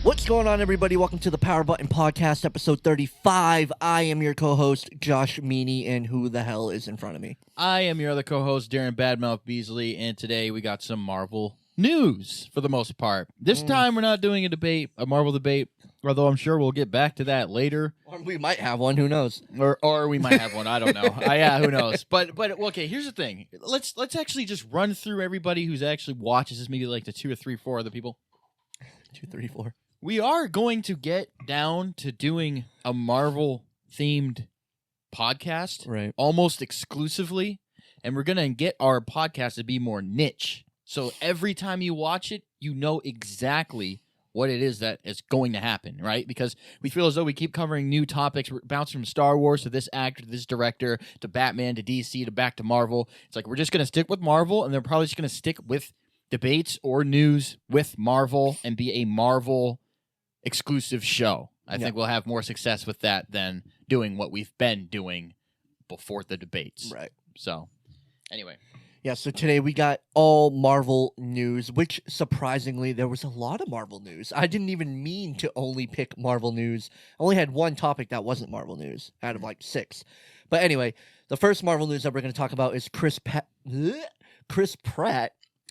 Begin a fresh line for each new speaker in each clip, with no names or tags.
What's going on, everybody? Welcome to the Power Button Podcast, episode 35. I am your co-host, Josh Meany, and who the hell is in front of me?
I am your other co-host, Darren Badmouth Beasley, and today we got some Marvel news for the most part. This time we're not doing a Marvel debate, although I'm sure we'll get back to that later.
Or we might have one, who knows?
Or we might have one, I don't know. Yeah, who knows? But okay, here's the thing. Let's actually just run through everybody who's actually watches this, maybe like the 2 or 3, 4 other people.
2, 3, 4.
We are going to get down to doing a Marvel-themed podcast,
Right.
almost exclusively, and we're going to get our podcast to be more niche. So every time you watch it, you know exactly what it is that is going to happen, right? Because we feel as though we keep covering new topics. We're bouncing from Star Wars to this actor, to this director, to Batman, to DC, to back to Marvel. It's like we're just going to stick with Marvel, and they're probably just going to stick with debates or news with Marvel and be a Marvel exclusive show. I think we'll have more success with that than doing what we've been doing before the debates.
Right.
So, anyway.
Yeah, so today we got all Marvel news, which surprisingly, there was a lot of Marvel news. I didn't even mean to only pick Marvel news. I only had one topic that wasn't Marvel news out of like 6. But anyway, the first Marvel news that we're going to talk about is Chris Pratt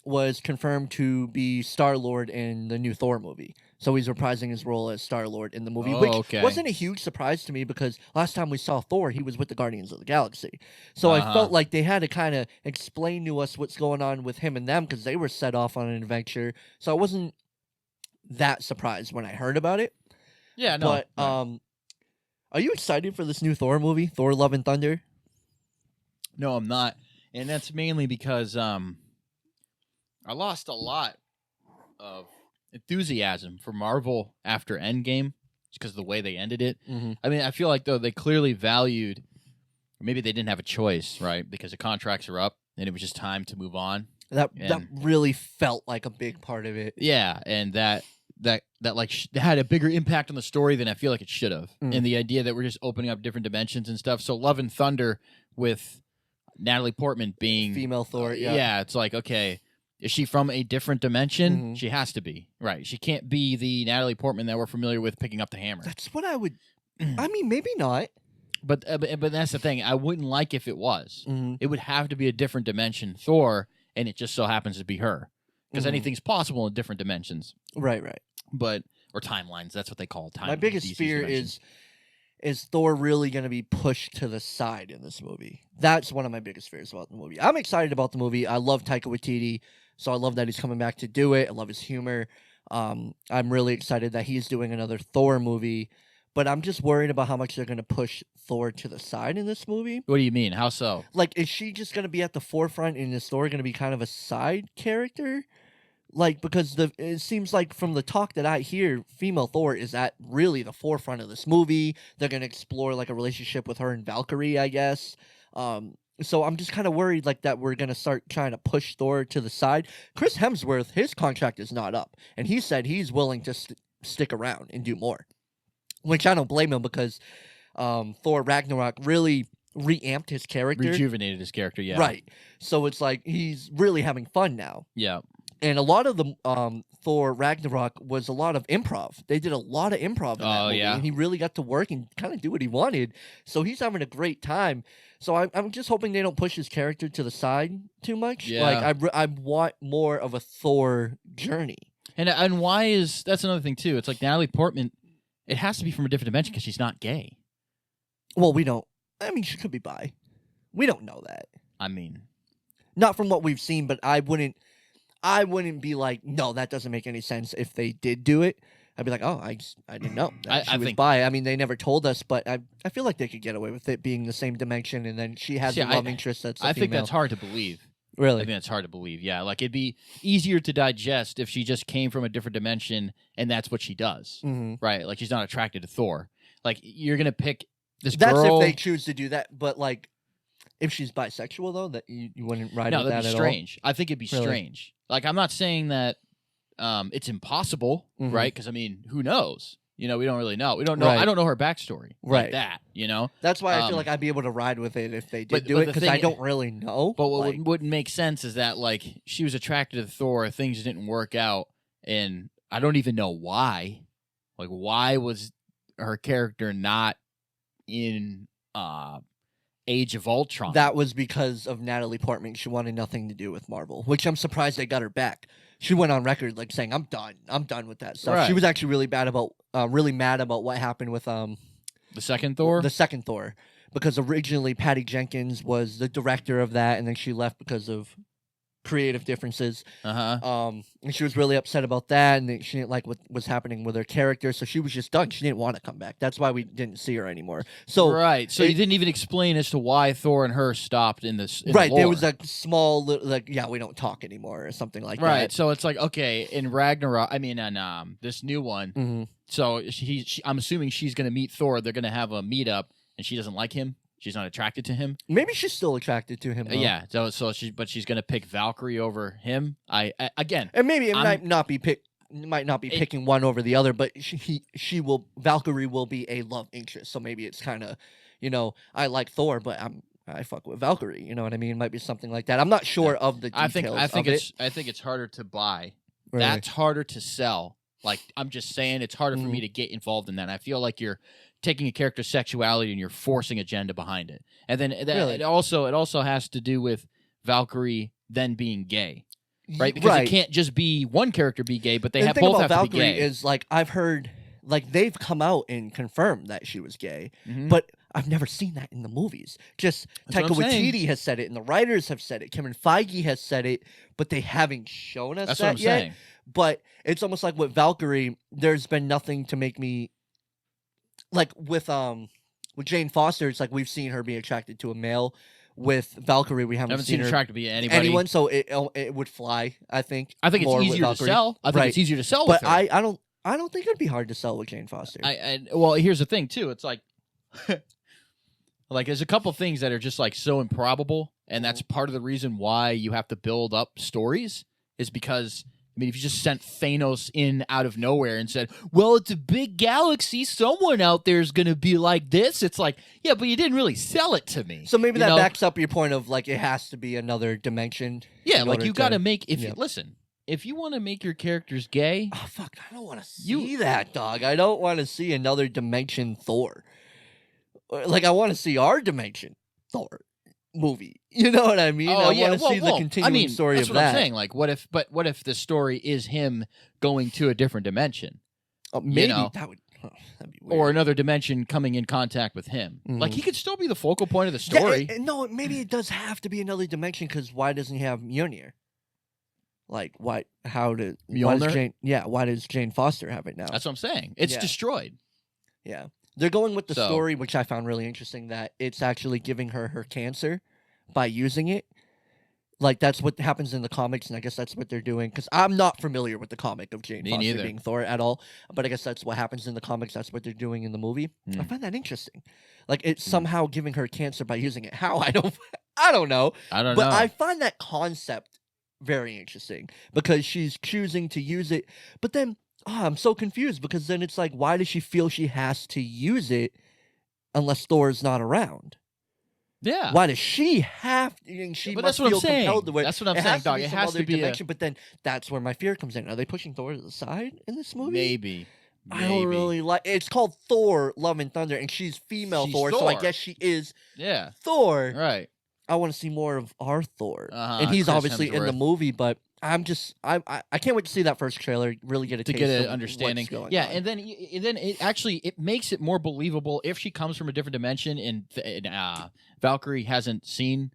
was confirmed to be Star-Lord in the new Thor movie. So he's reprising his role as Star-Lord in the movie, which wasn't a huge surprise to me because last time we saw Thor, he was with the Guardians of the Galaxy. So I felt like they had to kind of explain to us what's going on with him and them because they were set off on an adventure. So I wasn't that surprised when I heard about it.
Yeah, no.
But are you excited for this new Thor movie, Thor: Love and Thunder?
No, I'm not. And that's mainly because I lost a lot of enthusiasm for Marvel after Endgame just because of the way they ended it.
Mm-hmm.
I mean, I feel like, though, they clearly valued, or maybe they didn't have a choice, right? Because the contracts are up and it was just time to move on.
That really felt like a big part of it.
Yeah, and that like had a bigger impact on the story than I feel like it should have. And the idea that we're just opening up different dimensions and stuff. So Love and Thunder with Natalie Portman being
female Thor,
yeah, it's like, okay, is she from a different dimension? Mm-hmm. She has to be, right? She can't be the Natalie Portman that we're familiar with picking up the hammer.
That's what I would. I mean, maybe not.
But that's the thing. I wouldn't like if it was.
Mm-hmm.
It would have to be a different dimension Thor, and it just so happens to be her. Because anything's possible in different dimensions.
Right.
But or timelines. That's what they call timelines.
My biggest fear is Thor really going to be pushed to the side in this movie? That's one of my biggest fears about the movie. I'm excited about the movie. I love Taika Waititi, so I love that he's coming back to do it. I love his humor. I'm really excited that he's doing another Thor movie, but I'm just worried about how much they're going to push Thor to the side in this movie.
What do you mean? How so?
Like, is she just going to be at the forefront and is Thor going to be kind of a side character? Like, because it seems like from the talk that I hear, female Thor is at really the forefront of this movie. They're going to explore, like, a relationship with her and Valkyrie, I guess. So I'm just kind of worried, like, that we're going to start trying to push Thor to the side. Chris Hemsworth, his contract is not up. And he said he's willing to stick around and do more. Which I don't blame him because Thor Ragnarok really reamped his character.
Rejuvenated his character, yeah.
Right. So it's like he's really having fun now.
Yeah.
And a lot of the Thor Ragnarok was a lot of improv. They did a lot of improv in that movie.
Yeah.
And he really got to work and kind of do what he wanted. So he's having a great time. So I'm just hoping they don't push his character to the side too much.
Yeah.
Like, I want more of a Thor journey.
And why is... That's another thing, too. It's like Natalie Portman, it has to be from a different dimension because she's not gay.
Well, we don't... I mean, she could be bi. We don't know that.
I mean...
Not from what we've seen, but I wouldn't be like, no, that doesn't make any sense if they did do it. I'd be like, oh, I didn't know. She was bi. I mean, they never told us, but I feel like they could get away with it being the same dimension, and then she has a love interest that's a female.
think that's hard to believe.
Really?
I think that's hard to believe, yeah. Like, it'd be easier to digest if she just came from a different dimension, and that's what she does, right? Like, she's not attracted to Thor. Like, you're going to pick this girl...
That's if they choose to do that, but, like, if she's bisexual, though, that you wouldn't ride with that at all?
No, that'd be strange. I think it'd be strange. Like, I'm not saying that it's impossible, right? Because, I mean, who knows? You know, we don't really know. We don't know.
Right.
I don't know her backstory like that, you know?
That's why I feel like I'd be able to ride with it if they did do it, because I don't really know.
But what wouldn't make sense is that, like, she was attracted to Thor, things didn't work out, and I don't even know why. Like, why was her character not in Age of Ultron?
That was because of Natalie Portman. She wanted nothing to do with Marvel, which I'm surprised they got her back. She went on record like saying, "I'm done. I'm done with that stuff."
Right.
She was actually really mad about what happened with
the second Thor.
The second Thor, because originally Patty Jenkins was the director of that, and then she left because of creative differences. And she was really upset about that, and she didn't like what was happening with her character, so she was just done. She didn't want to come back. That's why we didn't see her anymore. So
right. So you didn't even explain as to why Thor and her stopped in this.
Right.
The
There
lore.
was a small, we don't talk anymore, or something like that.
Right. So it's like, okay, in Ragnarok, I mean, on this new one.
Mm-hmm.
So I'm assuming she's going to meet Thor. They're going to have a meetup, and she doesn't like him. She's not attracted to him.
Maybe she's still attracted to him. Though.
Yeah. So she's going to pick Valkyrie over him. Again,
and maybe it might not be picking one over the other, but Valkyrie will be a love interest. So maybe it's kind of, I like Thor, but I fuck with Valkyrie. You know what I mean? It might be something like that. I'm not sure of the details.
I think it's harder to buy.
Right.
That's harder to sell. Like, I'm just saying, it's harder for me to get involved in that. I feel like you're taking a character's sexuality and you're forcing agenda behind it. And then it also has to do with Valkyrie then being gay, right? Because it can't just be one character be gay, but they
the thing
both
about
have
Valkyrie
to be gay.
is, like, I've heard, like, they've come out and confirmed that she was gay,
Mm-hmm.
but I've never seen that in the movies. Just
That's
Taika
what I'm saying.
Waititi has said it, and the writers have said it. Kevin Feige has said it, but they haven't shown us
That's
that
what I'm
yet.
saying.
But it's almost like with Valkyrie, there's been nothing to make me like with Jane Foster. It's like we've seen her be attracted to a male. With Valkyrie, we haven't seen
her
her
attracted to anybody.
anyone, so it would fly. I think.
I think it's
more with
easier to
Valkyrie.
sell. I think
Right.
it's easier to sell.
But
with her.
I don't think it'd be hard to sell with Jane Foster.
Well, here's the thing too. It's like, like there's a couple things that are just like so improbable, and that's part of the reason why you have to build up stories. Is because I mean, if you just sent Thanos in out of nowhere and said, "Well, it's a big galaxy, someone out there is going to be like this," it's like, yeah, but you didn't really sell it to me.
So maybe that backs up your point of like it has to be another dimension.
Yeah, like you got to make
listen.
If you want to make your characters gay,
oh fuck, I don't want to see that, dog. I don't want to see another dimension Thor. Like I want to see our dimension Thor movie. You know what I mean? I want to see the continuing story
that's
of
what
that.
I'm saying. Like, what if the story is him going to a different dimension?
Maybe that'd be weird.
Or another dimension coming in contact with him. Like he could still be the focal point of the story.
Yeah, no, maybe it does have to be another dimension because why doesn't he have Mjolnir? Like why? Why does Jane Foster have it now?
That's what I'm saying. It's destroyed.
Yeah, they're going with the story, which I found really interesting. That it's actually giving her cancer by using it. Like that's what happens in the comics, and I guess that's what they're doing. Because I'm not familiar with the comic of Jane Foster being Thor at all, but I guess that's what happens in the comics. That's what they're doing in the movie. I find that interesting. Like it's somehow giving her cancer by using it. How? I don't know. But I find that concept very interesting because she's choosing to use it, but then I'm so confused because then it's like, why does she feel she has to use it unless Thor's not around?
Yeah.
Why does she have to? She
but
must
that's what
feel
I'm saying.
compelled to it.
That's what I'm saying, dog. It has to be
dimension, but then that's where my fear comes in. Are they pushing Thor to the side in this movie?
Maybe.
I don't really like. It's called Thor: Love and Thunder, and she's female Thor, so I guess she is Thor.
Right.
I want to see more of our Thor, and he's
Chris
obviously in the
Hemsworth.
movie. But I can't wait to see that first trailer. Really get a taste
get an
of
understanding.
What's going
Yeah,
on.
and then it makes it more believable if she comes from a different dimension and Valkyrie hasn't seen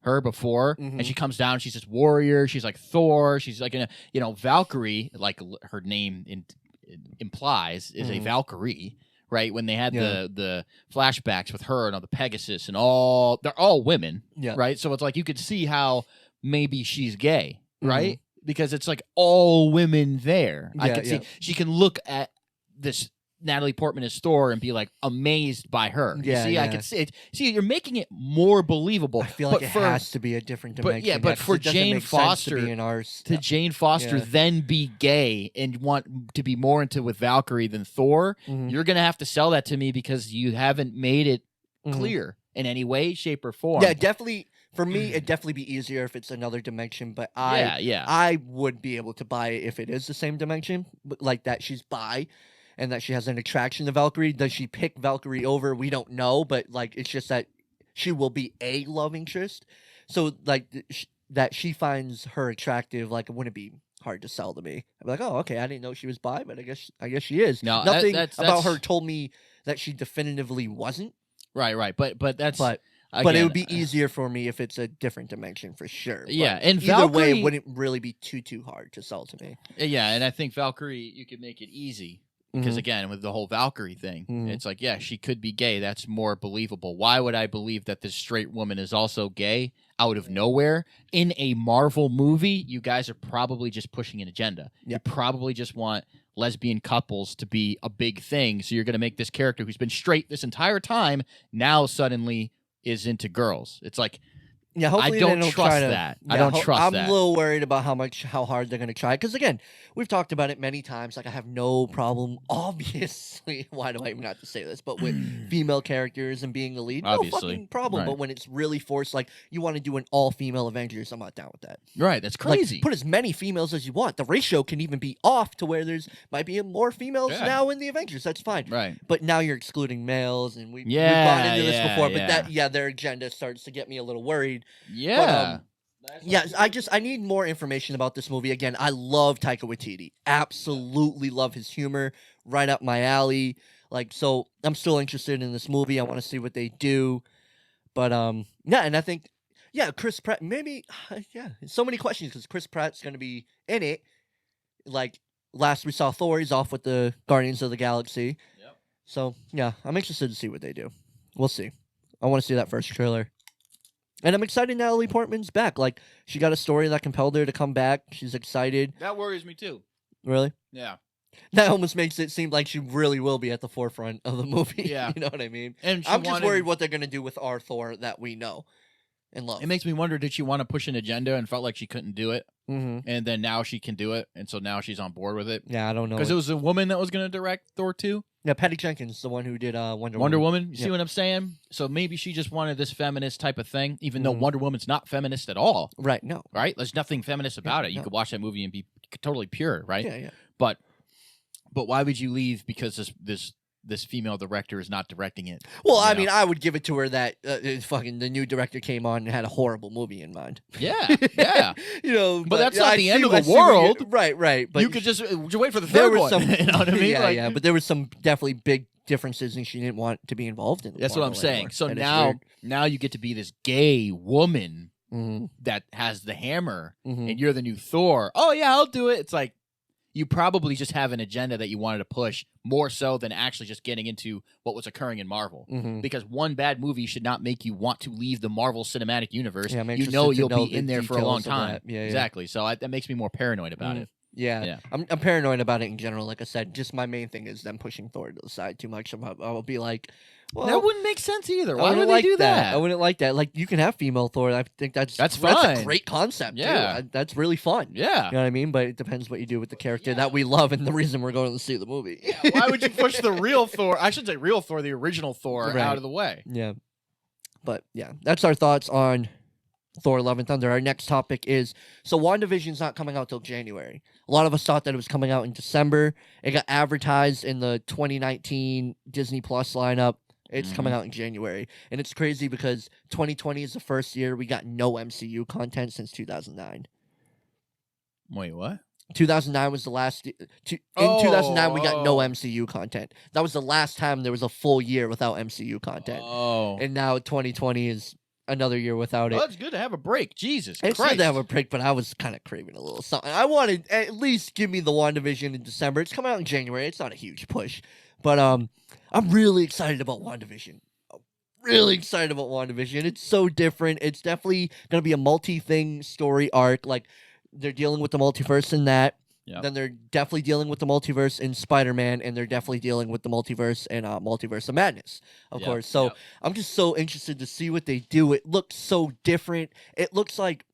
her before, and she comes down. She's this warrior. She's like Thor. She's like Valkyrie, like her name implies, is a Valkyrie. Right, when they had the flashbacks with her and all the Pegasus and they're all women. Yeah. Right, so it's like you could see how maybe she's gay, right? Because it's like all women there. I could see she can look at this Natalie Portman as Thor and be like amazed by her. I could see it. See, you're making it more believable.
I feel like it has to be a different dimension.
But for Jane Foster Jane Foster then be gay and want to be more into with Valkyrie than Thor, you're gonna have to sell that to me because you haven't made it clear in any way, shape, or form.
Yeah, definitely. For me, it'd definitely be easier if it's another dimension. But I would be able to buy it if it is the same dimension, but like that she's bi. and that she has an attraction to Valkyrie. Does she pick Valkyrie over? We don't know, but like it's just that she will be a love interest. So like that she finds her attractive, like it wouldn't be hard to sell to me. I'd be like, oh, okay, I didn't know she was bi, but I guess she is.
No,
Nothing
that's
about her told me that she definitively wasn't.
Right. But that's
But
again,
it would be easier for me if it's a different dimension for sure.
Yeah,
But
and
either way,
Valkyrie-
it wouldn't really be too hard to sell to me.
Yeah, and I think Valkyrie, you could make it easy. Because
Mhm.
again, with the whole Valkyrie thing,
Mhm.
it's like, yeah, she could be gay. That's more believable. Why would I believe that this straight woman is also gay out of nowhere in a Marvel movie? You guys are probably just pushing an agenda. You
Yep.
probably just want lesbian couples to be a big thing. So you're going to make this character who's been straight this entire time now suddenly is into girls. It's like,
Yeah, hopefully
don't
they don't
trust
try to,
that. I don't trust
I'm
that.
a little worried about how hard they're going to try. Because again, we've talked about it many times. Like I have no problem, obviously. Why do I even have to say this? But with female characters and being the lead, no
Obviously,
fucking problem.
right.
But when it's really forced, like you want to do an all-female Avengers, I'm not down with that.
right, that's
Like,
crazy.
put as many females as you want. The ratio can even be off to where there's might be more females
Yeah.
now in the Avengers. That's fine.
right.
But now you're excluding males, and we've gone
Yeah,
into this
yeah,
before.
yeah.
But their agenda starts to get me a little worried.
Yeah.
Yeah, I need more information about this movie. Again, I love Taika Waititi. Absolutely love his humor. Right up my alley. Like, so I'm still interested in this movie. I want to see what they do. But yeah, and I think Chris Pratt maybe so many questions because Chris Pratt's going to be in it. Like last we saw Thor, he's off with the Guardians of the Galaxy.
Yep.
So, yeah, I'm interested to see what they do. We'll see. I want to see that first trailer. And I'm excited Natalie Portman's back. Like, she got a story that compelled her to come back. She's excited.
That worries me too.
Really?
Yeah.
That almost makes it seem like she really will be at the forefront of the movie.
Yeah.
You know what I mean?
And
I'm just worried what they're going to do with our Thor that we know and love.
It makes me wonder, did she want to push an agenda and felt like she couldn't do it?
Mm-hmm.
And then now she can do it. And so now she's on board with it.
Yeah, I don't know.
Because it was a woman that was going to direct Thor 2?
Yeah, Patty Jenkins, the one who did Wonder
Wonder
Woman.
Woman? You see
Yep.
what I'm saying? So maybe she just wanted this feminist type of thing, even though
Mhm.
Wonder Woman's not feminist at all,
Right, no.
right? There's nothing feminist about it. You
no.
could watch that movie and be totally pure, right?
Yeah.
But why would you leave because this female director is not directing it?
Well,
You
I
know?
mean, I would give it to her that fucking the new director came on and had a horrible movie in mind.
Yeah, yeah.
You know,
But that's not
I
the end
see-
of the
I see what
world.
Right. But
you could just wait for the
there
third
was
one.
some,
You know what I mean?
yeah. But there was some definitely big differences, and she didn't want to be involved in.
That's what I'm
Marvel
saying.
anymore.
So
And it's
now you get to be this gay woman
weird.
that has the hammer,
Mhm.
and you're the new Thor. Oh yeah, I'll do it. It's like you probably just have an agenda that you wanted to push more so than actually just getting into what was occurring in Marvel.
Mhm.
Because one bad movie should not make you want to leave the Marvel Cinematic Universe.
Yeah, I'm
You
interested
know
to
you'll
know
be
the
in there for a long
details of
time.
that. Yeah.
Exactly. So that makes me more paranoid about
Mhm.
it.
Yeah.
Yeah.
I'm paranoid about it in general. Like I said, just my main thing is them pushing Thor to the side too much. I'll be like, well,
that wouldn't make sense either.
I
Why
wouldn't
would they
like
do that?
I wouldn't like that. Like you can have female Thor. I think that's
That's
a
fine.
great concept.
Yeah.
too. That's really fun.
Yeah.
You know what I mean? But it depends what you do with the character that we love and the reason we're going to see the movie.
Why would you push the real Thor? I should say real Thor, the original Thor,
Right.
out of the way.
Yeah. But yeah, that's our thoughts on Thor Love and Thunder. Our next topic is so WandaVision's not coming out till January. A lot of us thought that it was coming out in December. It got advertised in the 2019 Disney Plus lineup. It's coming out in January. And it's crazy because 2020 is the first year we got no MCU content since 2009.
Wait, what?
2009 was the last. In
Oh,
2009, we got no
oh.
MCU content. That was the last time there was a full year without MCU content.
Oh.
And now 2020 is another year without it.
Well, it's good to have a break. Jesus
It's
Christ.
good to have a break, but I was kind of craving a little something. I wanted at least give me the WandaVision in December. It's coming out in January. It's not a huge push, but I'm really excited about WandaVision. I'm really excited about WandaVision. It's so different. It's definitely gonna be a multi-thing story arc. Like they're dealing with the multiverse in that.
Yep.
Then they're definitely dealing with the multiverse in Spider-Man, and they're definitely dealing with the multiverse in Multiverse of Madness, of
Yep,
course. So
yep.
I'm just so interested to see what they do. It looks so different. It looks like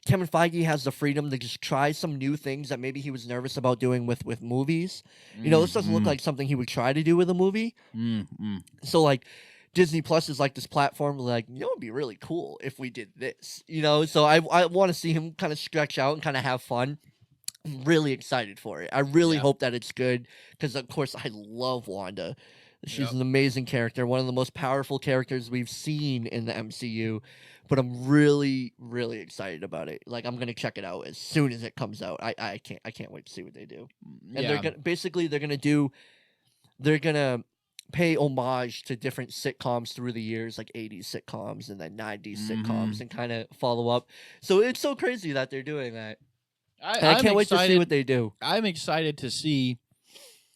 Kevin Feige has the freedom to just try some new things that maybe he was nervous about doing with movies. You know, this doesn't look like something he would try to do with a movie. So like Disney Plus is like this platform like, you know, it'd be really cool if we did this. You know, so I want to see him kind of stretch out and kind of have fun. really excited for it. I really
Yeah.
hope that it's good because, of course, I love Wanda. She's
Yep.
an amazing character, one of the most powerful characters we've seen in the MCU. But I'm really, really excited about it. Like, I'm gonna check it out as soon as it comes out. I can't wait to see what they do. And
Yeah.
they're gonna pay homage to different sitcoms through the years, like 80s sitcoms and then 90s sitcoms, and kind of follow up. So it's so crazy that they're doing that. And I
I'm
can't wait to see
excited.
what they do.
I'm excited to see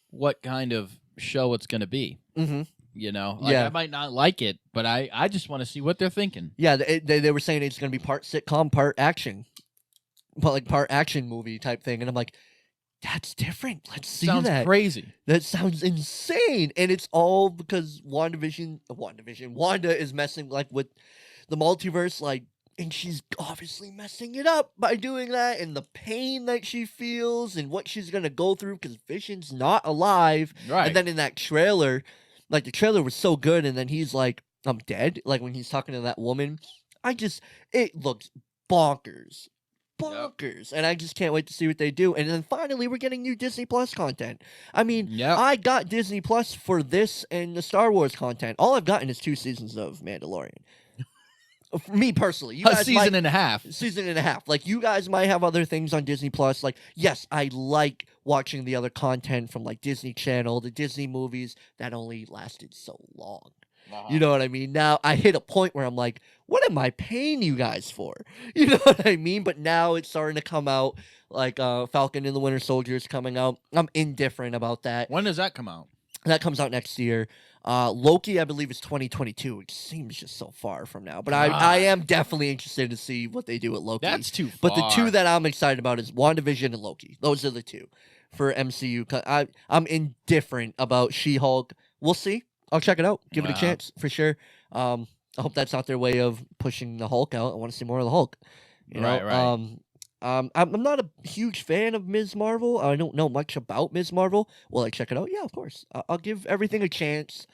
what kind of show it's going to be.
Mm-hmm.
You know, like,
Yeah.
I might not like it, but I just want to see what they're thinking.
Yeah, they were saying it's going to be part sitcom, part action, but like part action movie type thing, and I'm like, that's different. Let's see
Sounds
that.
crazy.
That sounds insane, and it's all because Wanda is messing like with the multiverse, like, and she's obviously messing it up by doing that, and the pain that she feels, and what she's gonna go through because Vision's not alive.
Right.
And then in that trailer, like the trailer was so good, and then he's like, "I'm dead." Like when he's talking to that woman, it looks bonkers. And I just can't wait to see what they do. And then finally we're getting new Disney Plus content. I mean,
Yep.
I got Disney Plus for this and the Star Wars content. All I've gotten is 2 seasons of Mandalorian. For me personally, you
A
guys
season and a half.
season and a half. Like, you guys might have other things on Disney Plus. Like, yes, I like watching the other content from like Disney Channel, the Disney movies that only lasted so long. You know what I mean? Now I hit a point where I'm like, what am I paying you guys for? You know what I mean? But now it's starting to come out, like Falcon and the Winter Soldier is coming out. I'm indifferent about that.
When does that come out?
That comes out next year. Loki, I believe, is 2022, which seems just so far from now. But I am definitely interested to see what they do with Loki.
That's too far.
But the two that I'm excited about is WandaVision and Loki. Those are the two for MCU. I'm indifferent about She-Hulk. We'll see. I'll check it out. Give it a chance for sure. I hope that's not their way of pushing the Hulk out. I want to see more of the Hulk. You know?
Right.
I'm not a huge fan of Ms. Marvel. I don't know much about Ms. Marvel. Will I check it out? Yeah, of course. I'll give everything a chance.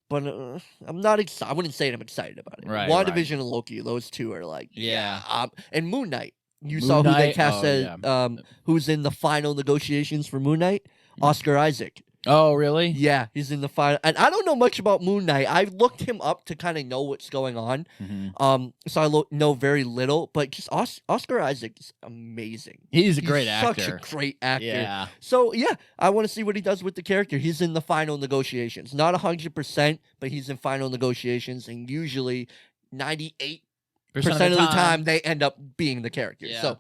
But I'm not excited. I wouldn't say I'm excited about it.
Right,
WandaVision and Loki, those two are like,
Yeah.
and Moon Knight. You
Moon
saw who they
Knight?
cast
Oh,
as,
yeah.
who's in the final negotiations for Moon Knight? Oscar Isaac.
Oh, really?
Yeah, he's in the final. And I don't know much about Moon Knight. I looked him up to kind of know what's going on. So I know very little. But just Oscar Isaac is amazing.
He's a great actor.
Such a great actor.
Yeah.
So, yeah, I want to see what he does with the character. He's in the final negotiations. Not 100%, but he's in final negotiations. And usually 98% of the time, they end up being the character.
Yeah.
So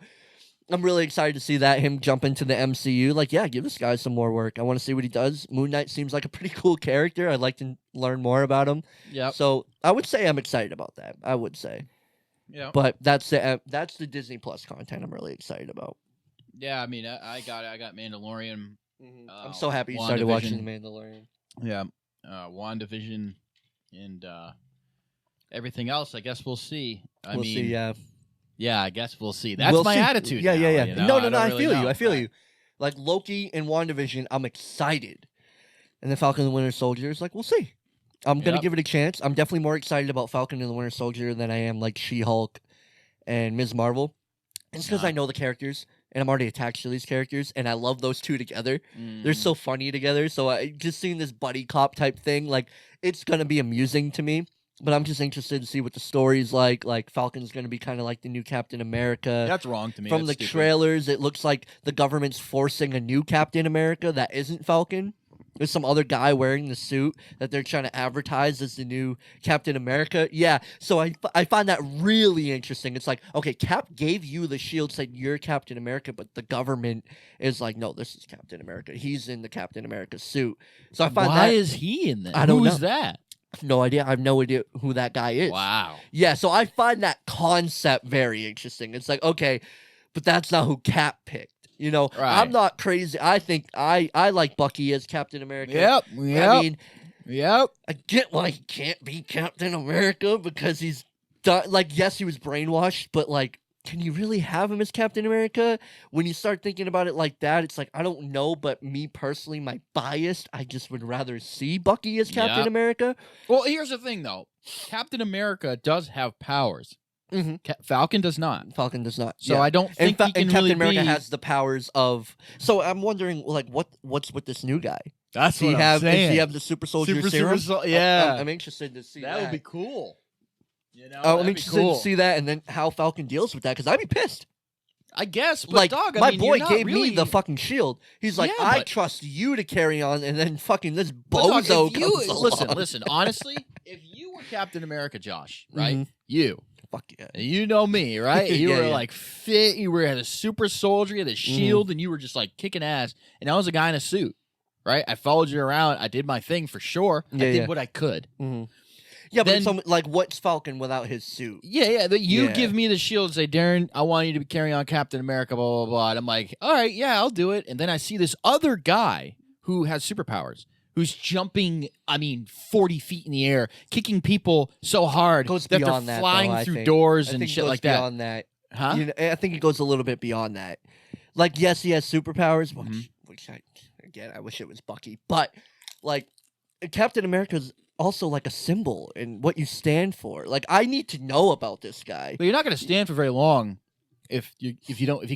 I'm really excited to see that, him jump into the MCU. Like, yeah, give this guy some more work. I want to see what he does. Moon Knight seems like a pretty cool character. I'd like to learn more about him.
Yep.
So I would say I'm excited about that. I would say.
Yeah.
But that's the Disney Plus content I'm really excited about.
Yeah, I mean, I got Mandalorian.
I'm so happy you started watching The Mandalorian.
Yeah. WandaVision and everything else, I guess we'll see.
We'll see, yeah.
Yeah, I guess we'll see. That's
We'll
my
see.
attitude.
Yeah,
now,
yeah.
you know?
No,
don't
I
really
feel you.
know.
I feel you. Like Loki and WandaVision, I'm excited. And then Falcon and the Winter Soldier is like, we'll see. I'm going to give it a chance. I'm definitely more excited about Falcon and the Winter Soldier than I am like She-Hulk and Ms. Marvel. It's because I know the characters and I'm already attached to these characters and I love those two together. They're so funny together. So just seeing this buddy cop type thing, like, it's going to be amusing to me. But I'm just interested to see what the story's like. Like, Falcon's going to be kind of like the new Captain America.
That's wrong to me.
From the trailers, it looks like the government's forcing a new Captain America that isn't Falcon. There's some other guy wearing the suit that they're trying to advertise as the new Captain America. Yeah, so I find that really interesting. It's like, okay, Cap gave you the shield, said you're Captain America, but the government is like, no, this is Captain America. He's in the Captain America suit. So I find
Why is he in there?
I don't know.
Who's that?
No idea. I have no idea who that guy is.
Wow.
Yeah, so I find that concept very interesting. It's like, okay, but that's not who Cap picked. You know,
Right.
I'm not crazy. I think I like Bucky as Captain America.
Yep.
I mean,
Yep.
I get why he can't be Captain America because he's done. Like, yes, he was brainwashed, but like, can you really have him as Captain America? When you start thinking about it like that, it's like, I don't know, but me personally, my bias, I just would rather see Bucky as Captain
Yep.
America.
Well, here's the thing, though. Captain America does have powers.
Mhm.
Falcon does not.
Falcon does not.
So
yeah.
I don't think he can
and Captain
really
America
be.
has the powers of. So I'm wondering, like, what's with this new guy?
That's
Does he have? Does he have the super soldier serum?
Yeah,
I'm interested to see that.
that would be cool. You know,
I'm
that'd be
interested
cool.
to see that, and then how Falcon deals with that, because I'd be pissed.
I guess, but
Like,
dog, I
my
mean,
boy
you're not
gave
really...
me the fucking shield. He's like,
Yeah,
I
but-
trust you to carry on, and then fucking this
But dog,
bozo
if you
comes along.
listen. Honestly, if you were Captain America, Josh, right?
Mhm. Fuck yeah.
You know me, right? You
Yeah,
were
yeah.
like fit. You had a super soldier, you had a shield, and you were just like kicking ass. And I was a guy in a suit, right? I followed you around. I did my thing for sure.
Yeah,
I did
yeah.
what I could.
Mhm. Yeah, but
Then-
like, what's Falcon without his suit?
Yeah. That you
Yeah.
give me the shield and say, Darren, I want you to be carrying on Captain America, blah, blah, blah. And I'm like, all right, yeah, I'll do it. And then I see this other guy who has superpowers, who's jumping, 40 feet in the air, kicking people so hard
Goes
that they're
beyond that,
flying
though, I
through
think.
doors
I
and
think it
shit
goes
like that.
beyond that.
Huh?
You know, I think it goes a little bit beyond that. Like, yes, he has superpowers,
Mhm.
which I wish it was Bucky, but like, Captain America's also like a symbol and what you stand for. Like, I need to know about this guy.
But you're not going to stand for very long if you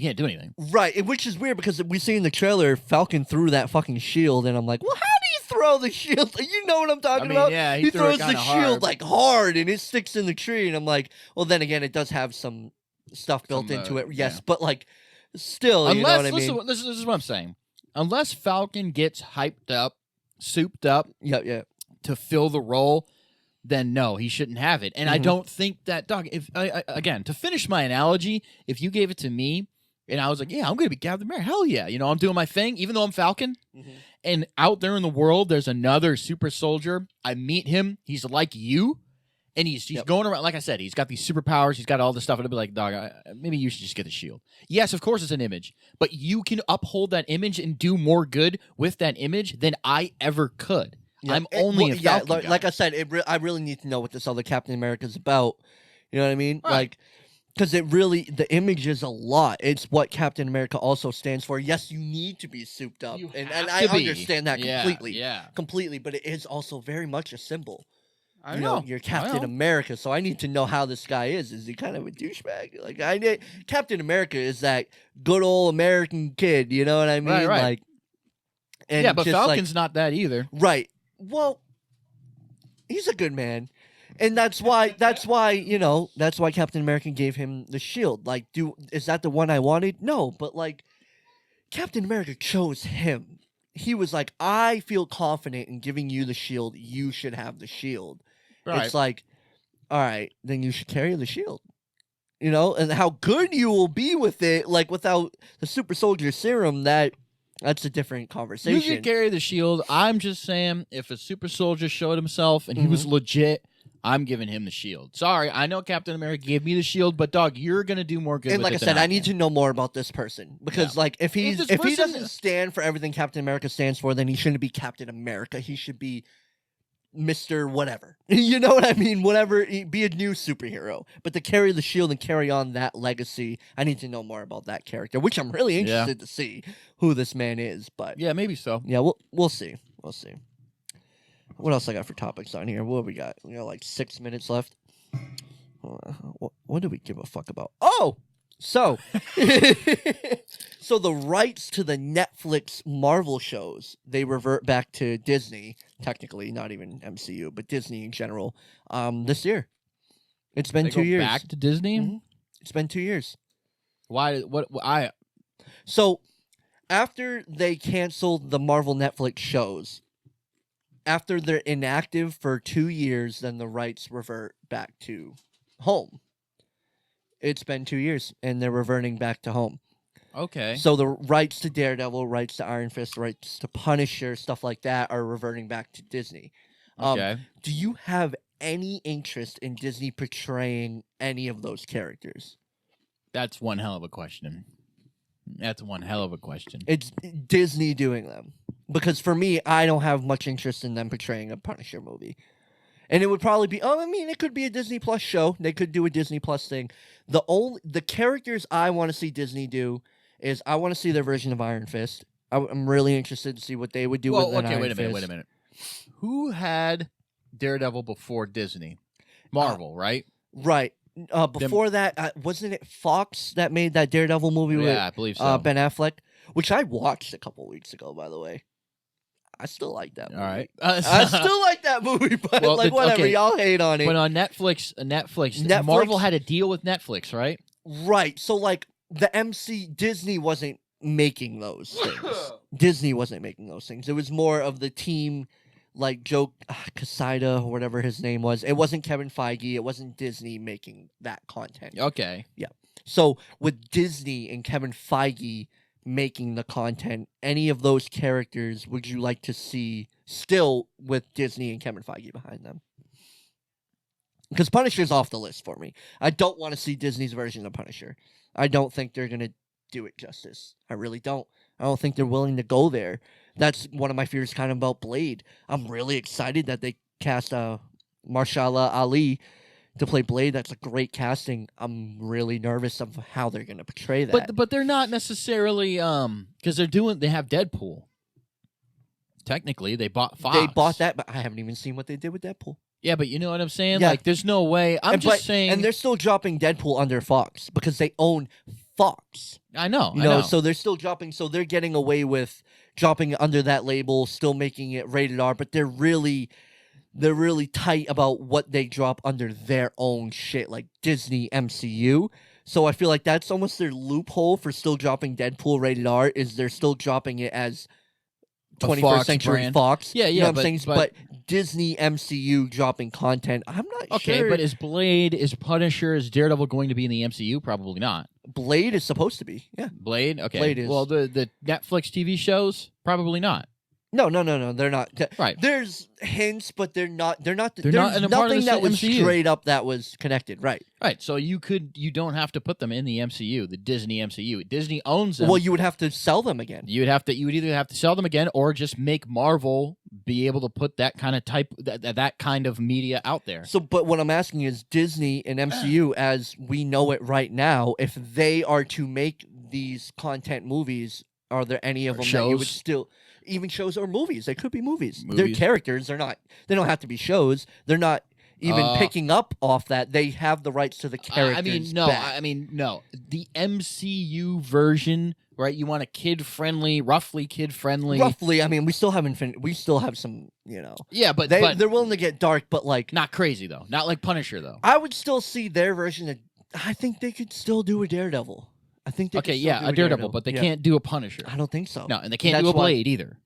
can't do anything.
Right, which is weird because we see in the trailer Falcon threw that fucking shield, and I'm like, well, how do you throw the shield? You know what I'm talking about?
Yeah,
He
threw it
throws the
kinda
shield
hard.
like hard, and it sticks in the tree, and I'm like, well, then again, it does have some stuff built
Some,
into it, yes,
yeah.
but like, still, you know
Unless,
what I mean?
this is what I'm saying. Unless Falcon gets hyped up, souped up
Yeah.
to fill the role, then no, he shouldn't have it. And I
Mhm.
don't think that, dog, if again, to finish my analogy, if you gave it to me and I was like, yeah, I'm going to be Captain America, hell yeah. You know, I'm doing my thing, even though I'm Falcon.
Mhm.
And out there in the world, there's another super soldier. I meet him. He's like you. And he's
Yep.
going around, like I said, he's got these superpowers. He's got all this stuff. And I'd be like, dog, maybe you should just get the shield. Yes, of course it's an image. But you can uphold that image and do more good with that image than I ever could.
Yeah.
I'm only a Falcon guy.
like I said, I really need to know what this other Captain America's about. You know what I mean?
Right.
Like, because the image is a lot. It's what Captain America also stands for. Yes, you need to be souped up,
You
and
have
I
to be.
understand that
Yeah,
completely.
Yeah.
Completely, but it is also very much a symbol.
I
You
know.
you're
I
Captain
know.
America, so I need to know how this guy is. Is he kind of a douchebag? Like, Captain America is that good old American kid. You know what I mean?
Right.
Like, and
Yeah, but
just, like,
Falcon's not that either.
right. Well, he's a good man. And that's why Captain America gave him the shield. Like, is that the one I wanted? No, but like, Captain America chose him. He was like, I feel confident in giving you the shield. You should have the shield. It's like, all right, then you should carry the shield. You know, and how good you will be with it, like without the super soldier serum, that's a different
You
conversation.
can carry the shield. I'm just saying, if a super soldier showed himself and he was legit, I'm giving him the shield. Sorry, I know Captain America gave me the shield, but dog, you're gonna do more good.
And
with
like I
it than
said, I need
can.
to know more about this person because, like, if he
person-
doesn't stand for everything Captain America stands for, then he shouldn't be Captain America. He should be Mr. Whatever. You know what I mean? Whatever. Be a new superhero. But to carry the shield and carry on that legacy, I need to know more about that character, which I'm really interested to see who this man is. But
Yeah, maybe so.
yeah, we'll see. We'll see. What else I got for topics on here? What we got? We got like 6 minutes left. What do we give a fuck about? Oh, so so the rights to the Netflix Marvel shows, they revert back to Disney. Technically, not even MCU, but Disney in general. This year, it's been
They
2
go
years.
back to Disney.
Mhm. It's been 2 years.
Why? What? I
So after they canceled the Marvel Netflix shows, after they're inactive for 2 years, then the rights revert back to home. It's been 2 years, and they're reverting back to home.
okay.
So the rights to Daredevil, rights to Iron Fist, rights to Punisher, stuff like that are reverting back to Disney.
Okay.
Do you have any interest in Disney portraying any of those characters?
That's one hell of a question. That's one hell of a question.
It's Disney doing them. Because for me, I don't have much interest in them portraying a Punisher movie. And it would probably be, it could be a Disney Plus show. They could do a Disney Plus thing. The characters I want to see Disney do is I want to see their version of Iron Fist. I'm really interested to see what they would do with an Iron
wait a minute.
Fist.
Wait a minute. Who had Daredevil before Disney? Marvel, right?
Right. Before that, wasn't it Fox that made that Daredevil movie with
I believe so.
Ben Affleck, which I watched a couple weeks ago, by the way. I still like that movie.
All right.
I still like that movie, but
Well,
whatever.
okay.
Y'all hate on it.
But on Netflix, Marvel had a deal with Netflix, right?
Right. So, like, Disney wasn't making those things. Disney wasn't making those things. It was more of the team, like Joe Quesada or whatever his name was. It wasn't Kevin Feige. It wasn't Disney making that content.
Okay.
Yeah. So, with Disney and Kevin Feige making the content, any of those characters would you like to see still with Disney and Kevin Feige behind them? Because Punisher's off the list for me. I don't want to see Disney's version of Punisher. I don't think they're going to do it justice. I really don't. I don't think they're willing to go there. That's one of my fears kind of about Blade. I'm really excited that they cast Marshala Ali to play Blade. That's a great casting. I'm really nervous of how they're going to portray that.
But they're not necessarily because they have Deadpool. Technically, they bought Fox.
They bought that, but I haven't even seen what they did with Deadpool.
Yeah, but you know what I'm saying?
Yeah.
Like, there's no way. I'm just saying.
And they're still dropping Deadpool under Fox because they own Fox.
I know.
You know, so they're still dropping. So they're getting away with dropping it under that label, still making it rated R, but they're really tight about what they drop under their own shit, like Disney MCU. So I feel like that's almost their loophole for still dropping Deadpool rated R, is they're still dropping it as 21st Century
brand.
Fox.
Yeah,
you know what I'm saying? But Disney MCU dropping content, I'm not sure.
Okay, but is Blade, is Punisher, is Daredevil going to be in the MCU? Probably not.
Blade is supposed to be, yeah.
Blade? Okay.
Blade is.
Well, the Netflix TV shows? Probably not.
No, they're not.
Right.
There's hints, but they're not. They're not
in a part of
nothing
the
that was
MCU.
straight up that was connected. Right.
Right. So you don't have to put them in the MCU, the Disney MCU. Disney owns them.
Well, you would have to sell them again.
You would either have to sell them again or just make Marvel be able to put that kind of that kind of media out there.
So, but what I'm asking is Disney and MCU, as we know it right now, if they are to make these content movies, are there any of them that you would still? Even shows or movies. They could be movies. They're characters. They're not. They don't have to be shows. They're not even picking up off that. They have the rights to the characters.
I mean, no. The MCU version, right? You want a roughly kid-friendly.
Roughly. I mean, we still haven't. We still have some. You know.
Yeah, but
they're willing to get dark, but like
not crazy though. Not like Punisher though.
I would still see their version of. I think they could still do a Daredevil. I think they
a Daredevil, but they can't do a Punisher.
I don't think so.
No, and they can't do a Blade either.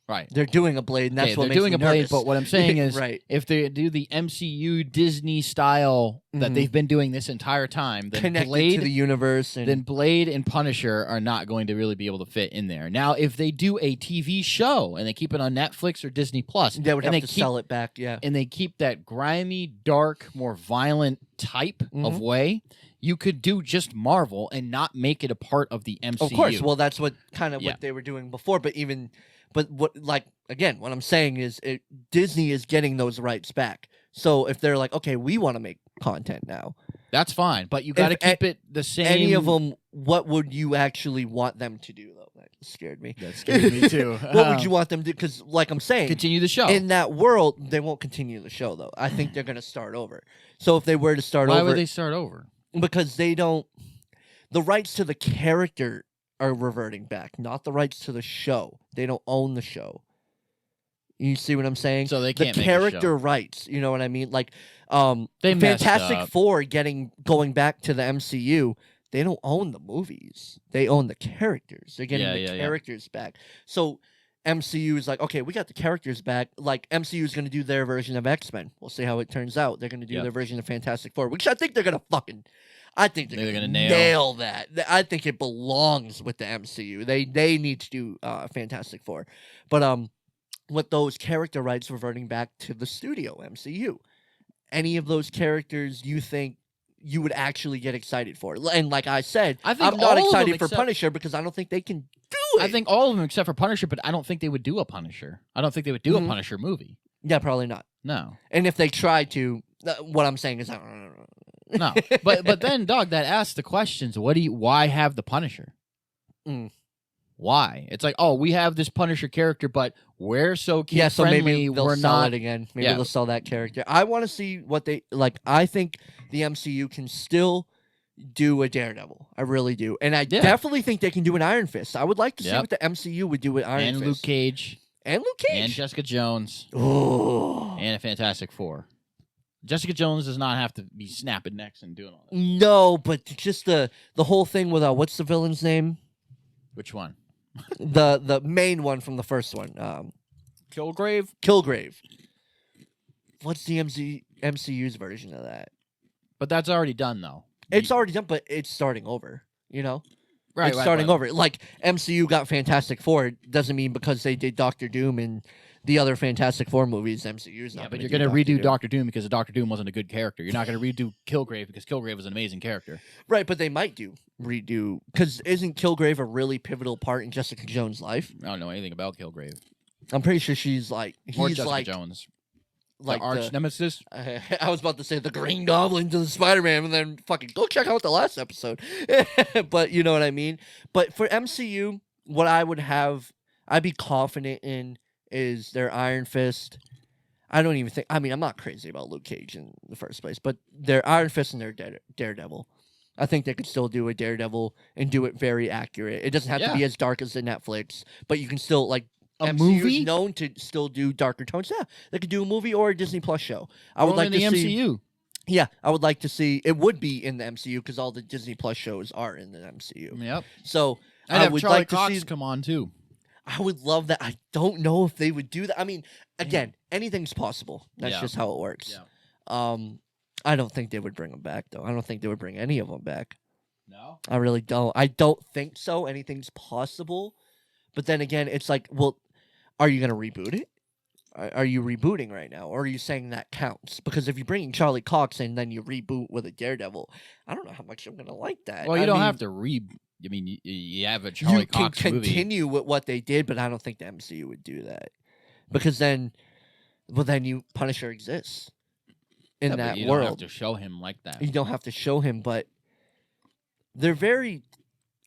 Right.
They're doing a Blade, and that's what
they're
makes
doing
me
a Blade,
nervous.
but what I'm saying is
right.
if they do the MCU Disney style that they've been doing this entire time, then
connected
Blade
to the universe,
then Blade and Punisher are not going to really be able to fit in there. Now, if they do a TV show and they keep it on Netflix or Disney Plus,
they would have to sell it back, yeah.
And they keep that grimy, dark, more violent type of way, you could do just Marvel and not make it a part of the MCU.
Of course. Well, that's what they were doing before. But what I'm saying is Disney is getting those rights back. So if they're like, okay, we want to make content now,
that's fine. But you got to keep it the same.
Any of them, what would you actually want them to do, though? That scared me.
That scared me too.
What would you want them to do? Because, like I'm saying,
continue the show.
In that world, they won't continue the show, though. I think they're going to start over. So if they were to start over,
why would they start over?
Because they don't. The rights to the character are reverting back, not the rights to the show. They don't own the show. You see what I'm saying?
So they can't
the
make a
character
show.
rights. You know what I mean? Like,
they
Fantastic Four going back to the MCU. They don't own the movies. They own the characters. They're getting the characters back. So MCU is like, okay, we got the characters back. Like, MCU is going to do their version of X-Men. We'll see how it turns out. They're going to do their version of Fantastic Four, which I think they're going to I think they're going to nail that. I think it belongs with the MCU. They need to do Fantastic Four. But with those character rights reverting back to the studio MCU, any of those characters you think you would actually get excited for? And like I said, I'm not excited for Punisher because I don't think they can do it.
I think all of them except for Punisher, but I don't think they would do a Punisher. I don't think they would do a Punisher movie.
Yeah, probably not.
No.
And if they tried to, what I'm saying is,
no. But then, dog, that asks the questions. Why have the Punisher? Why? It's like, oh, we have this Punisher character, but we're so kid
Yeah, so
friendly.
maybe they'll
we're
sell
not.
it again. Maybe
Yeah.
they'll sell that character. I want to see what they like. I think the MCU can still do a Daredevil. I really do, and I definitely think they can do an Iron Fist. I would like to see what the MCU would do with Iron Fist.
And Luke Cage.
And Luke Cage.
And Jessica Jones.
Oh.
And a Fantastic Four. Jessica Jones does not have to be snapping necks and doing all that.
No, but just the whole thing with what's the villain's name?
Which one?
the main one from the first one.
Kilgrave?
Kilgrave. What's the MCU's version of that?
But that's already done, though.
It's already done, but it's starting over, you know?
Right,
it's starting over. Like, MCU got Fantastic Four. Doesn't mean because they did Doctor Doom and the other Fantastic Four movies, MCU's not.
Yeah, but you're going to redo Doctor Doom because Doctor Doom wasn't a good character. You're not going to redo Kilgrave because Kilgrave was an amazing character.
Right, but they might redo because isn't Kilgrave a really pivotal part in Jessica Jones' life?
I don't know anything about Kilgrave.
I'm pretty sure she's like
Or Jessica Jones.
Like
the arch nemesis.
I was about to say the Green Goblin to the Spider-Man, and then fucking go check out the last episode. But you know what I mean. But for MCU, what I'd be confident in is their Iron Fist. I don't even think. I mean, I'm not crazy about Luke Cage in the first place, but their Iron Fist and their Daredevil. I think they could still do a Daredevil and do it very accurate. It doesn't have to be as dark as the Netflix, but you can still like.
A
MCU
movie
is known to still do darker tones. Yeah, they could do a movie or a Disney Plus show. I would
Or
like
in
to
the
see.
MCU.
Yeah, I would like to see. It would be in the MCU because all the Disney Plus shows are in the MCU.
Yep.
So
I'd have
would
Charlie
like
Cox
to see.
come on too.
I would love that. I don't know if they would do that. I mean, again, anything's possible. That's just how it works.
Yeah.
I don't think they would bring them back though. I don't think they would bring any of them back.
No.
I really don't. I don't think so. Anything's possible, but then again, it's like, well. Are you going to reboot it? Are you rebooting right now? Or are you saying that counts? Because if you're bringing Charlie Cox and then you reboot with a Daredevil, I don't know how much I'm going to like that.
Well, you don't have to I mean, you have a Charlie Cox
movie. You
movie.
can continue with what they did, but I don't think the MCU would do that. Because then Punisher exists in that
you
world.
You don't have to show him like that.
You don't have to show him, but they're very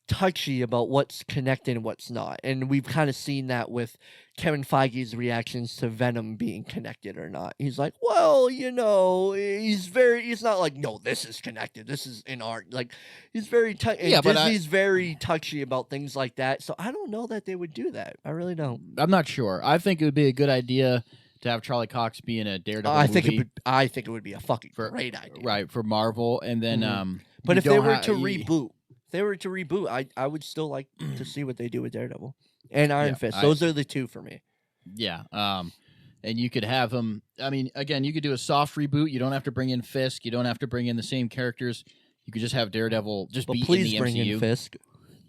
touchy about what's connected and what's not. And we've kind of seen that with Kevin Feige's reactions to Venom being connected or not. He's like, well, you know, he's not like, no, this is connected. This is in art. Like, he's very touchy. Yeah, but Disney's very touchy about things like that. So I don't know that they would do that. I really don't.
I'm not sure. I think it would be a good idea to have Charlie Cox be in a Daredevil movie.
I think it would be a fucking great idea.
Right, for Marvel. And then,
but if they were to reboot, I would still like to see what they do with Daredevil and Iron Fist. Those are the two for me.
Yeah. And you could have them. I mean, again, you could do a soft reboot. You don't have to bring in Fisk. You don't have to bring in the same characters. You could just have Daredevil be in the MCU.
Please bring in Fisk.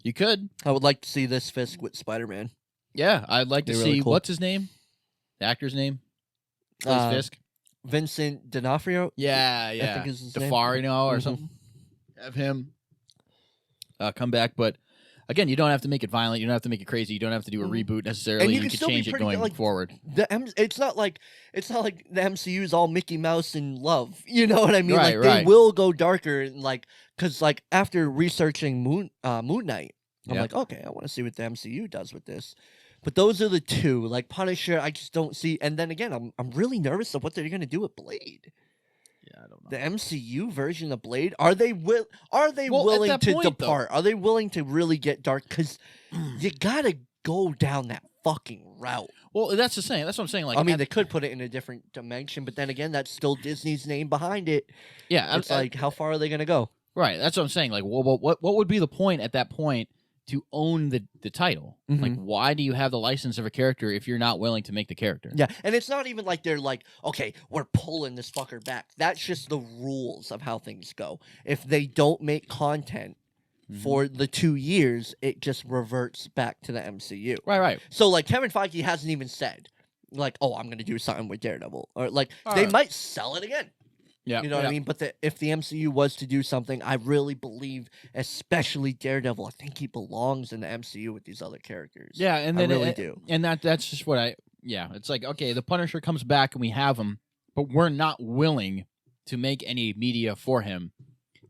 You could.
I would like to see this Fisk with Spider-Man.
Yeah, I'd like to see really cool. What's his name? The actor's name? Fisk.
Vincent D'Onofrio.
Yeah.
I think is his
Defarino or something. Have him come back, but again, you don't have to make it violent. You don't have to make it crazy. You don't have to do a reboot necessarily.
And
you can change it going forward.
It's not like the MCU is all Mickey Mouse and love. You know what I mean?
Right,
they will go darker, and because after researching Moon Knight, I'm like, okay, I want to see what the MCU does with this. But those are the two. Like Punisher, I just don't see. And then again, I'm really nervous of what they're gonna do with Blade.
Yeah, I don't know.
The MCU version of Blade, are they willing to depart? Are they willing to really get dark? Because you gotta go down that fucking route.
Well, that's what I'm saying. Like,
I mean, they could put it in a different dimension, but then again, that's still Disney's name behind it.
Yeah,
it's how far are they gonna go?
Right, that's what I'm saying. Like, what would be the point at that point to own the title?
Mm-hmm.
Like, why do you have the license of a character if you're not willing to make the character?
Yeah, and it's not even like they're like, okay, we're pulling this fucker back. That's just the rules of how things go. If they don't make content for the 2 years, it just reverts back to the MCU.
Right.
So, like, Kevin Feige hasn't even said, like, oh, I'm going to do something with Daredevil. Or, like, they might sell it again.
Yeah,
you know what I mean? But if the MCU was to do something, I really believe, especially Daredevil, I think he belongs in the MCU with these other characters.
Yeah, and then
I really do.
And that's just what it's like, okay, the Punisher comes back and we have him, but we're not willing to make any media for him,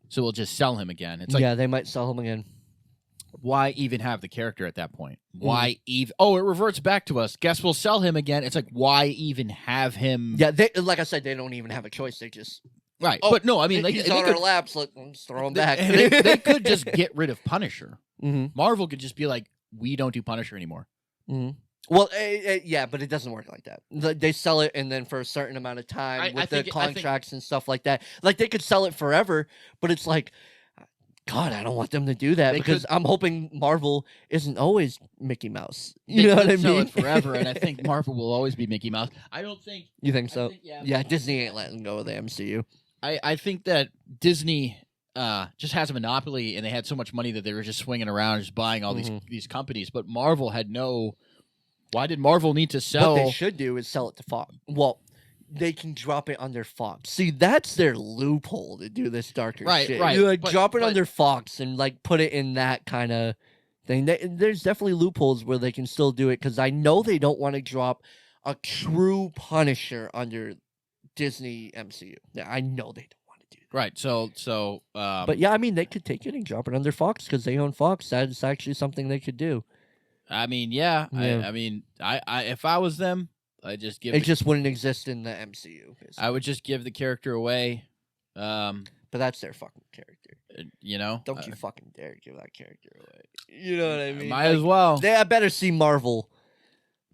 so we'll just sell him again. It's like,
yeah, they might sell him again.
why even have the character at that point? Why even? Oh, it reverts back to us. Guess we'll sell him again. It's like, why even have him?
Yeah, like I said, they don't even have a choice. They just
Right. But no, I mean,
he's on our laps. Let's throw him back.
They could just get rid of Punisher.
Mm-hmm.
Marvel could just be like, we don't do Punisher anymore.
Mm-hmm. Well, yeah, but it doesn't work like that. They sell it, and then for a certain amount of time with the contracts and stuff like that. Like, they could sell it forever, but it's like, God, I don't want them to do that because I'm hoping Marvel isn't always Mickey Mouse. You know what I
sell
mean?
It forever, and I think Marvel will always be Mickey Mouse. I don't think...
You think so?
Yeah,
Disney ain't letting go of the MCU.
I think that Disney just has a monopoly, and they had so much money that they were just swinging around, just buying all these companies. But Marvel had no... Why did Marvel need to sell?
What they should do is sell it to Fox. Well, they can drop it under Fox. See, that's their loophole to do this darker shit.
Right,
You drop it under Fox and put it in that kind of thing. There's definitely loopholes where they can still do it because I know they don't want to drop a true Punisher under Disney MCU. Yeah, I know they don't want to do that.
Right. So.
But yeah, I mean, they could take it and drop it under Fox because they own Fox. That's actually something they could do.
I mean, yeah. I mean, I if I was them, I just give.
It just wouldn't exist in the MCU. Basically.
I would just give the character away.
But that's their fucking character.
You know,
don't you fucking dare give that character away. You know what I mean?
Might as well.
I better see Marvel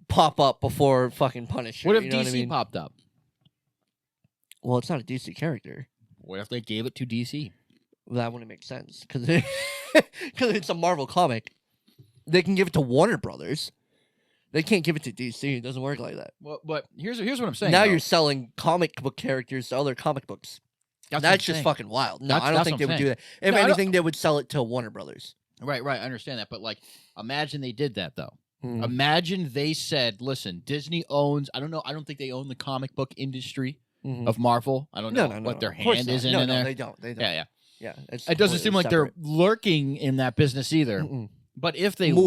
pop up before fucking Punisher.
What if
you know
DC popped up?
Well, it's not a DC character.
What if they gave it to DC?
Well, that wouldn't make sense because it's a Marvel comic. They can give it to Warner Brothers. They can't give it to DC. It doesn't work like that.
Well, but here's what I'm saying.
Now you're selling comic book characters to other comic books. That's just fucking wild. No, I don't think they would do that. If anything, they would sell it to Warner Brothers.
Right. I understand that. But, like, imagine they did that, though. Imagine they said, listen, Disney owns, I don't think they own the comic book industry of Marvel. I don't know what their hand is in there.
No, they don't.
Yeah.
It
doesn't seem like they're lurking in that business either. But if they were,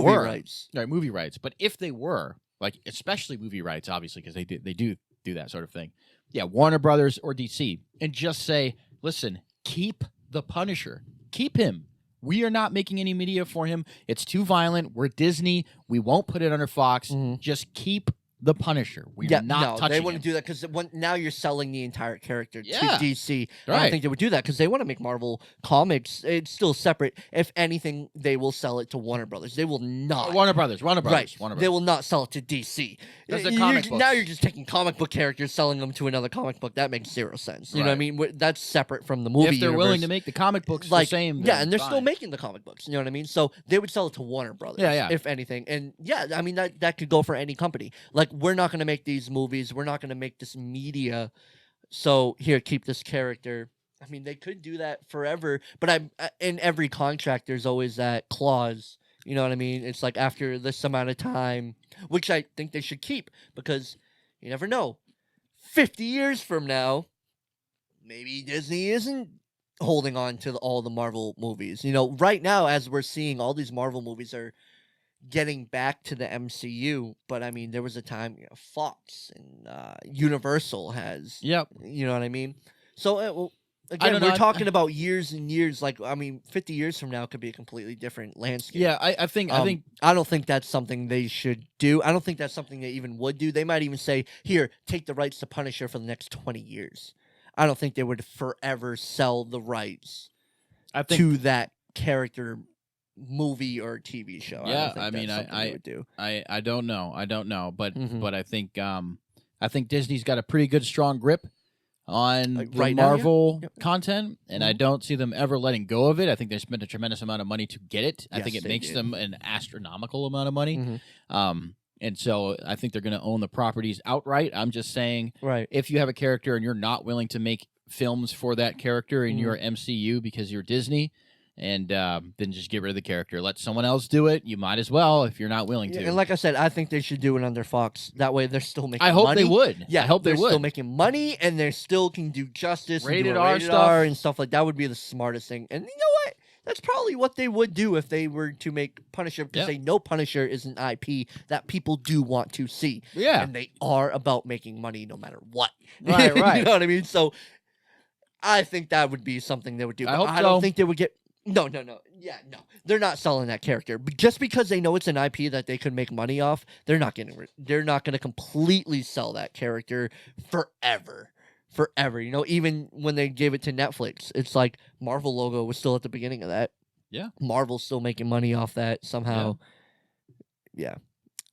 movie rights. But if they were, like, especially movie rights, obviously, because they do that sort of thing. Yeah, Warner Brothers or DC, and just say, listen, keep the Punisher, keep him. We are not making any media for him. It's too violent. We're Disney. We won't put it under Fox. Just keep the Punisher. We're not touching
they wouldn't
him.
do that because now you're selling the entire character to DC.
Right.
I don't think they would do that because they want to make Marvel comics. It's still separate. If anything, they will sell it to Warner Brothers. They will not.
Warner Brothers.
Right. They will not sell it to DC.
That's the comic books.
Now you're just taking comic book characters, selling them to another comic book. That makes zero sense. You know what I mean? That's separate from the movie
If they're
universe.
willing to make the comic books the same.
Yeah, and they're still making the comic books. You know what I mean? So they would sell it to Warner Brothers.
Yeah.
If anything. And yeah, I mean, that could go for any company. Like, we're not going to make these movies. We're not going to make this media. So here, keep this character. I mean, they could do that forever. But in every contract, there's always that clause. You know what I mean? It's like after this amount of time, which I think they should keep because you never know. 50 years from now, maybe Disney isn't holding on to all the Marvel movies. You know, right now, as we're seeing, all these Marvel movies are getting back to the MCU. But I mean, there was a time Fox and Universal has.
Yep.
You know what I mean? So again, we're talking about years and years. Like, I mean, 50 years from now could be a completely different landscape.
Yeah, I think
I don't think that's something they should do. I don't think that's something they even would do. They might even say, "Here, take the rights to Punisher for the next 20 years." I don't think they would forever sell the rights to that character movie or TV show.
Yeah,
I
don't know, but I think Disney's got a pretty good strong grip on the Marvel content, and I don't see them ever letting go of it. I think they spent a tremendous amount of money to get it. I think it makes them an astronomical amount of money. And so I think they're going to own the properties outright. I'm just saying, if you have a character and you're not willing to make films for that character in your MCU because you're Disney, and then just get rid of the character. Let someone else do it. You might as well if you're not willing to.
And like I said, I think they should do it under Fox. That way they're still making money.
I hope they would.
Yeah,
I hope they would.
They're still making money, and they still can do justice
rated
and
R stuff
and stuff like that would be the smartest thing. And you know what? That's probably what they would do if they were to make Punisher, because they know Punisher is an IP that people do want to see.
Yeah.
And they are about making money no matter what.
Right.
You know what I mean? So I think that would be something they would do.
I hope
I don't think they would get No. Yeah, no. They're not selling that character. Just because they know it's an IP that they could make money off, they're not they're not going to completely sell that character forever. Forever. You know, even when they gave it to Netflix, it's like Marvel logo was still at the beginning of that.
Yeah.
Marvel's still making money off that somehow. Yeah.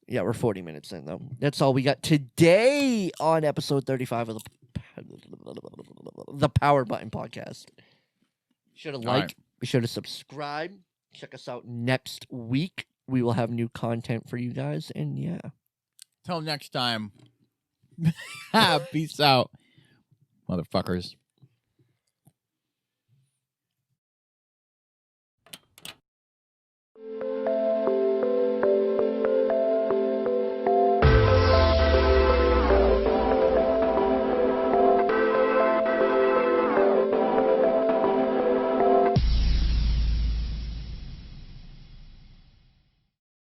Yeah, we're 40 minutes in though. That's all we got today on episode 35 of the Power Button podcast. Be sure to like, be sure to subscribe. Check us out next week. We will have new content for you guys, and yeah.
Till next time. Peace out, motherfuckers.